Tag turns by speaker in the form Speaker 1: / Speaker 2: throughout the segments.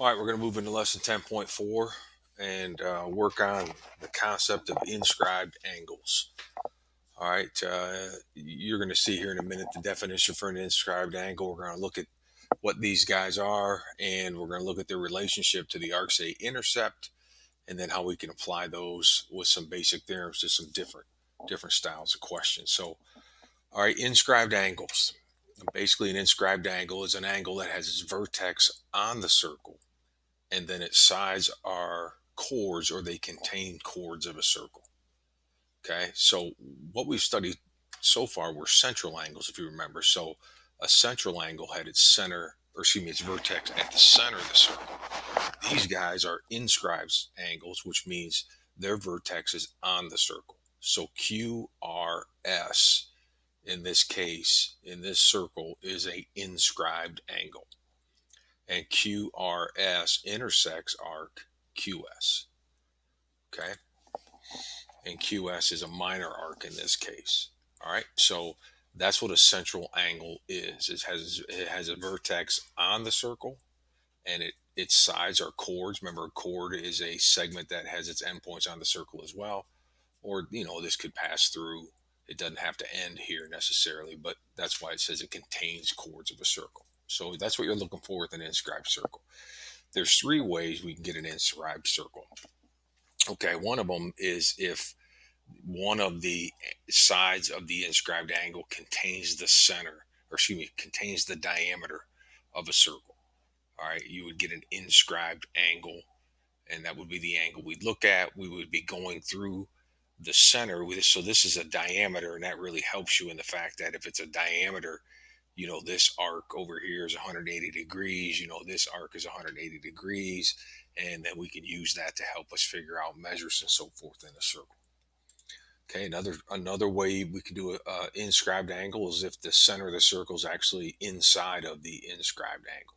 Speaker 1: All right, we're going to move into lesson 10.4 and work on the concept of inscribed angles. All right, you're going to see here in a minute the definition for an inscribed angle. We're going to look at what these guys are, and we're going to look at their relationship to the arcs they intercept, and then how we can apply those with some basic theorems to some different styles of questions. So, all right, inscribed angles. Basically, an inscribed angle is an angle that has its vertex on the circle and then its sides are chords or they contain chords of a circle. Okay, so what we've studied so far were central angles, if you remember. So a central angle had its center, or excuse me, its vertex at the center of the circle. These guys are inscribed angles, which means their vertex is on the circle. So QRS in this case, in this circle, is a inscribed angle, and QRS intersects arc QS. Okay, and QS is a minor arc in this case. All right, so that's what a central angle is. It has a vertex on the circle, and its sides are chords. Remember, a chord is a segment that has its endpoints on the circle as well. Or this could pass through. It doesn't have to end here necessarily, but that's why it says it contains chords of a circle. So that's what you're looking for with an inscribed circle. There's three ways we can get an inscribed circle. Okay, one of them is if one of the sides of the inscribed angle contains the center, or excuse me, contains the diameter of a circle. All right, you would get an inscribed angle, and that would be the angle we'd look at. We would be going through the center with this. So this is a diameter, and that really helps you in the fact that if it's a diameter, this arc over here is 180 degrees, this arc is 180 degrees, and then we can use that to help us figure out measures and so forth in a circle. Okay, another way we could do a inscribed angle is if the center of the circle is actually inside of the inscribed angle.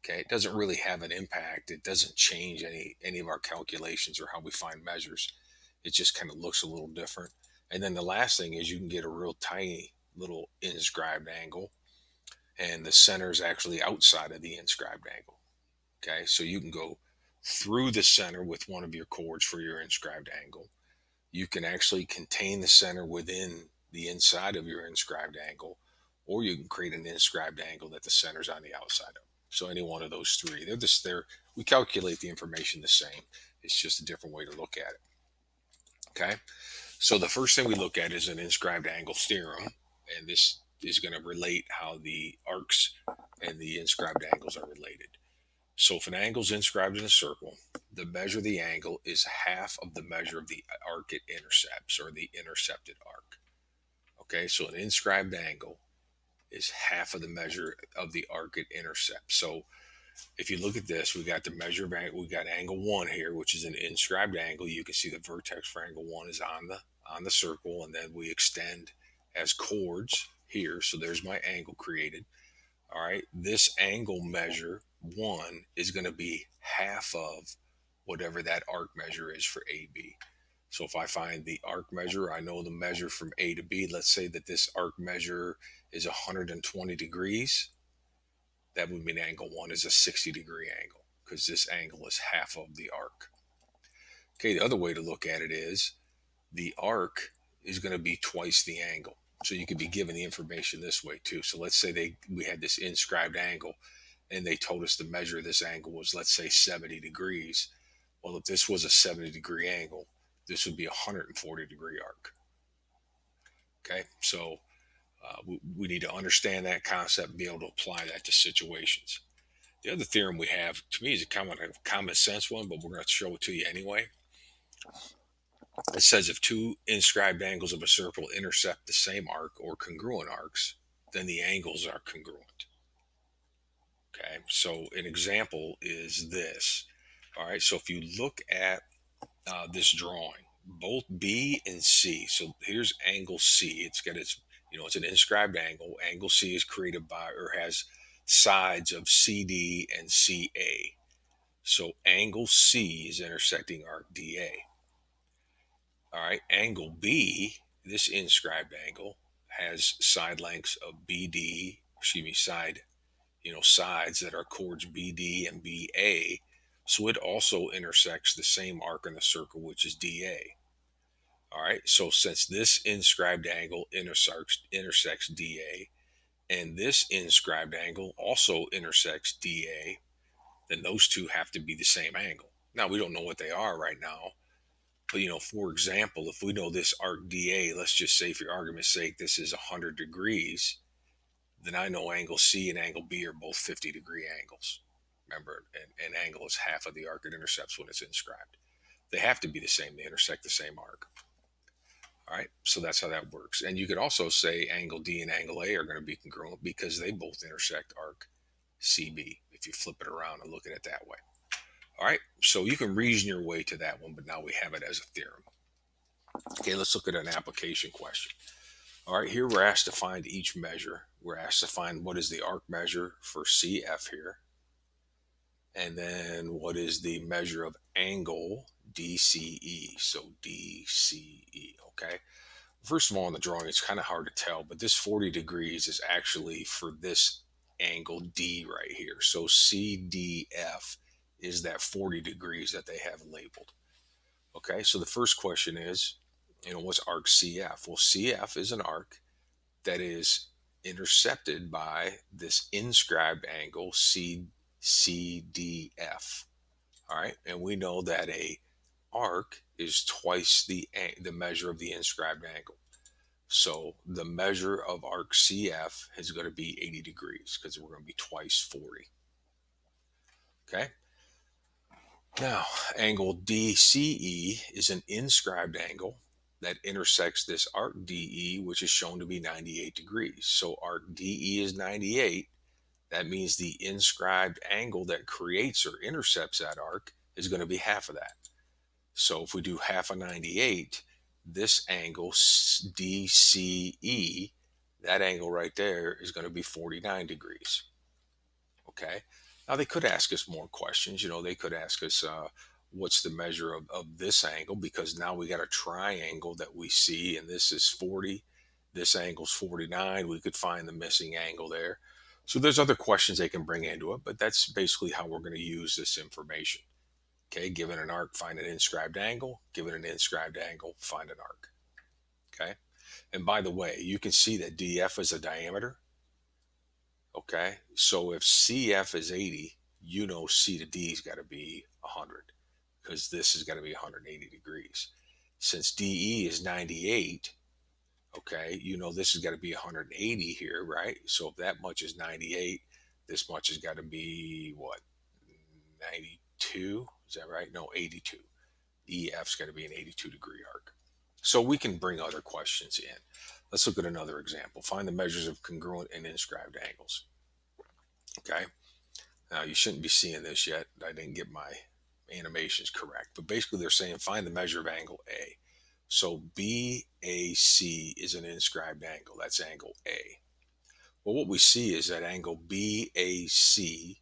Speaker 1: Okay, it doesn't really have an impact. It doesn't change any of our calculations or how we find measures. It just kind of looks a little different. And then the last thing is you can get a real tiny little inscribed angle, and the center is actually outside of the inscribed angle. Okay, so you can go through the center with one of your chords for your inscribed angle. You can actually contain the center within the inside of your inscribed angle, or you can create an inscribed angle that the center's on the outside of. So any one of those three, we calculate the information the same. It's just a different way to look at it. Okay. So the first thing we look at is an inscribed angle theorem, and this is going to relate how the arcs and the inscribed angles are related. So if an angle is inscribed in a circle, the measure of the angle is half of the measure of the arc it intercepts, or the intercepted arc. Okay, so an inscribed angle is half of the measure of the arc it intercepts. So if you look at this, we got the measure of angle, we got angle one here, which is an inscribed angle. You can see the vertex for angle one is on the circle, and then we extend as chords here. So there's my angle created. All right, this angle measure one is going to be half of whatever that arc measure is for AB. So if I find the arc measure, I know the measure from A to B. Let's say that this arc measure is 120 degrees. That would mean angle one is a 60-degree angle because this angle is half of the arc. Okay, the other way to look at it is the arc is going to be twice the angle. So you could be given the information this way too. So let's say we had this inscribed angle and they told us the measure of this angle was, let's say, 70 degrees. Well, if this was a 70-degree angle, this would be a 140-degree arc. Okay, so we need to understand that concept and be able to apply that to situations. The other theorem we have, to me, is a common sense one, but we're going to show it to you anyway. It says if two inscribed angles of a circle intercept the same arc or congruent arcs, then the angles are congruent. Okay, so an example is this. All right, so if you look at this drawing, both B and C. So here's angle C. It's an inscribed angle. Angle C is created by, or has sides of CD and CA. So angle C is intersecting arc DA. All right, angle B, this inscribed angle, has side lengths of BD, side sides that are chords BD and BA. So it also intersects the same arc in the circle, which is DA. All right. So since this inscribed angle intersects DA, and this inscribed angle also intersects DA, then those two have to be the same angle. Now we don't know what they are right now, but for example, if we know this arc DA, let's just say for argument's sake, this is 100 degrees, then I know angle C and angle B are both 50-degree angles. Remember, an angle is half of the arc it intercepts when it's inscribed. They have to be the same. They intersect the same arc. All right, so that's how that works. And you could also say angle D and angle A are going to be congruent because they both intersect arc CB if you flip it around and look at it that way. All right, so you can reason your way to that one, but now we have it as a theorem. Okay, let's look at an application question. All right, here we're asked to find each measure. We're asked to find what is the arc measure for CF here, and then what is the measure of angle DCE. So DCE, okay? First of all, in the drawing, it's kind of hard to tell, but this 40 degrees is actually for this angle D right here. So CDF is that 40 degrees that they have labeled. Okay, so the first question is, what's arc CF? Well, CF is an arc that is intercepted by this inscribed angle CDF. All right, and we know that a arc is twice the measure of the inscribed angle. So the measure of arc CF is going to be 80 degrees because we're going to be twice 40. Okay. Now, angle DCE is an inscribed angle that intersects this arc DE, which is shown to be 98 degrees. So arc DE is 98. That means the inscribed angle that creates or intercepts that arc is going to be half of that. So if we do half of 98, this angle DCE, that angle right there is going to be 49 degrees. Okay. Now they could ask us more questions. They could ask us, what's the measure of this angle? Because now we got a triangle that we see, and this is 40. This angle's 49. We could find the missing angle there. So there's other questions they can bring into it, but that's basically how we're going to use this information. Okay, given an arc, find an inscribed angle. Given an inscribed angle, find an arc. Okay, and by the way, you can see that DF is a diameter. Okay, so if CF is 80, C to D's got to be 100 because this has got to be 180 degrees. Since DE is 98, okay, this has got to be 180 here, right? So if that much is 98, this much has got to be what? 92? Is that right? No, 82. EF's got to be an 82-degree arc. So we can bring other questions in. Let's look at another example. Find the measures of congruent and inscribed angles. Okay. Now you shouldn't be seeing this yet. I didn't get my animations correct. But basically they're saying find the measure of angle A. So BAC is an inscribed angle. That's angle A. Well, what we see is that angle BAC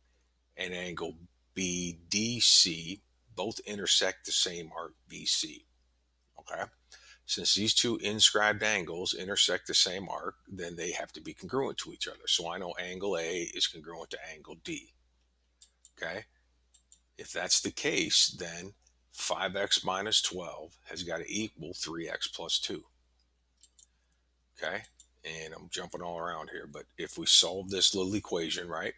Speaker 1: and angle BDC both intersect the same arc BC. Okay. Since these two inscribed angles intersect the same arc, then they have to be congruent to each other. So I know angle A is congruent to angle D. Okay. If that's the case, then 5x minus 12 has got to equal 3x plus 2. Okay. And I'm jumping all around here, but if we solve this little equation, right,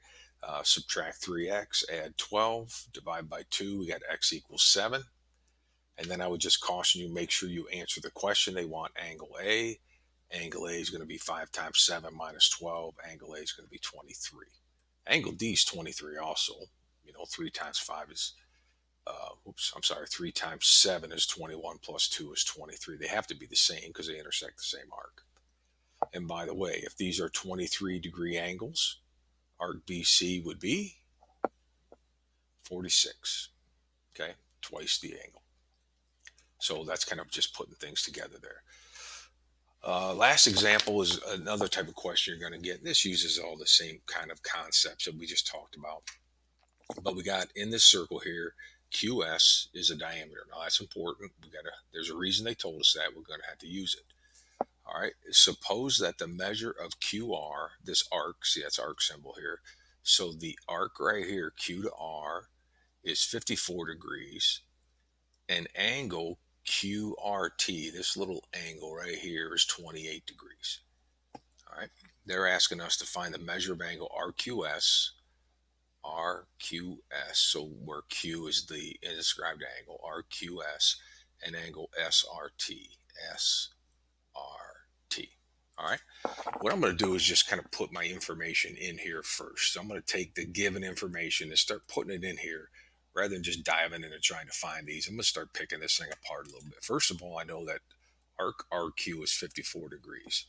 Speaker 1: subtract 3x, add 12, divide by 2, we got x equals 7. And then I would just caution you, make sure you answer the question. They want angle A. Angle A is going to be 5 times 7 minus 12. Angle A is going to be 23. Angle D is 23 also. 3 times 5 is, 3 times 7 is 21 plus 2 is 23. They have to be the same because they intersect the same arc. And by the way, if these are 23-degree angles, arc BC would be 46. Okay, twice the angle. So that's kind of just putting things together there. Last example is another type of question you're going to get. This uses all the same kind of concepts that we just talked about. But we got in this circle here, QS is a diameter. Now that's important. There's a reason they told us that. We're going to have to use it. All right. Suppose that the measure of QR, this arc, see that's arc symbol here, So the arc right here, Q to R, is 54 degrees. And angle QRT, this little angle right here, is 28 degrees. All right. They're asking us to find the measure of angle RQS. So where Q is the inscribed angle, RQS, and angle SRT. All right. What I'm going to do is just kind of put my information in here first. So I'm going to take the given information and start putting it in here rather than just diving in and trying to find these. I'm going to start picking this thing apart a little bit. First of all, I know that arc RQ is 54 degrees.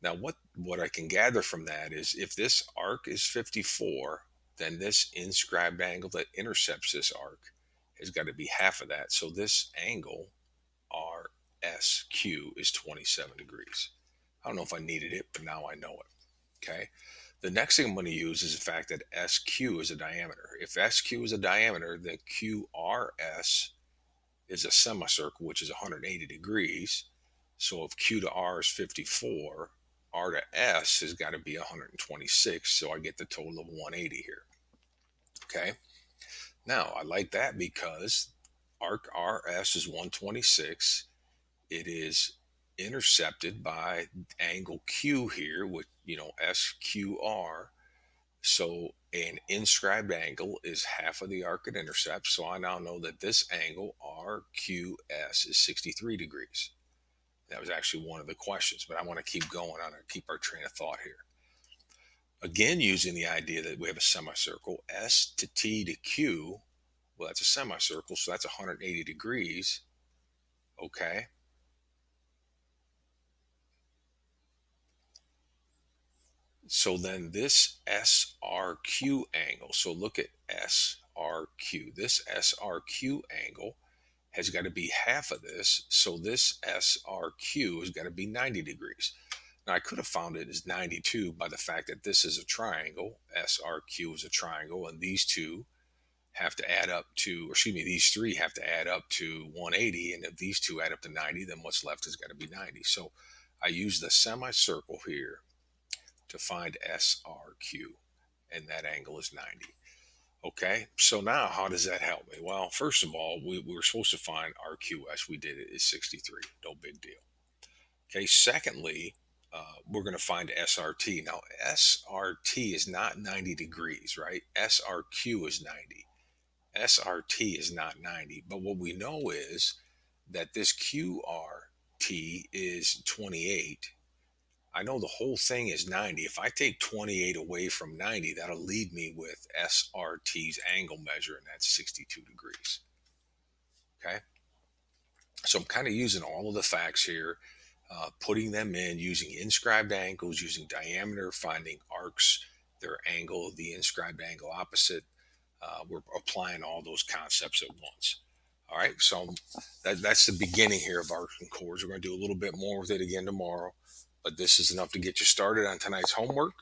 Speaker 1: Now, what I can gather from that is if this arc is 54, then this inscribed angle that intercepts this arc has got to be half of that. So this angle, RSQ, is 27 degrees. I don't know if I needed it, but now I know it. Okay. The next thing I'm going to use is the fact that SQ is a diameter. If SQ is a diameter, then QRS is a semicircle, which is 180 degrees. So if Q to R is 54, R to S has got to be 126. So I get the total of 180 here. Okay. Now I like that because arc RS is 126. It is intercepted by angle Q here with, SQR. So an inscribed angle is half of the arc it intercepts. So I now know that this angle RQS is 63 degrees. That was actually one of the questions, but I want to keep going on and keep our train of thought here. Again, using the idea that we have a semicircle, S to T to Q, well, that's a semicircle, so that's 180 degrees. Okay. So then this SRQ angle, so look at SRQ. This SRQ angle has got to be half of this. So this SRQ has got to be 90 degrees. Now I could have found it as 92 by the fact that this is a triangle. SRQ is a triangle, and these two have to add up to, or excuse me, these three have to add up to 180. And if these two add up to 90, then what's left has got to be 90. So I use the semicircle here to find SRQ, and that angle is 90. Okay, so now how does that help me? Well, first of all, we were supposed to find RQS. We did it. It's 63. No big deal. Okay, secondly, we're going to find SRT. Now, SRT is not 90 degrees, right? SRQ is 90. SRT is not 90. But what we know is that this QRT is 28. I know the whole thing is 90. If I take 28 away from 90, that'll leave me with SRT's angle measure, and that's 62 degrees. Okay. So I'm kind of using all of the facts here, putting them in, using inscribed angles, using diameter, finding arcs, their angle, the inscribed angle opposite. We're applying all those concepts at once. All right. So that's the beginning here of arcs and chords. We're going to do a little bit more with it again tomorrow, but this is enough to get you started on tonight's homework.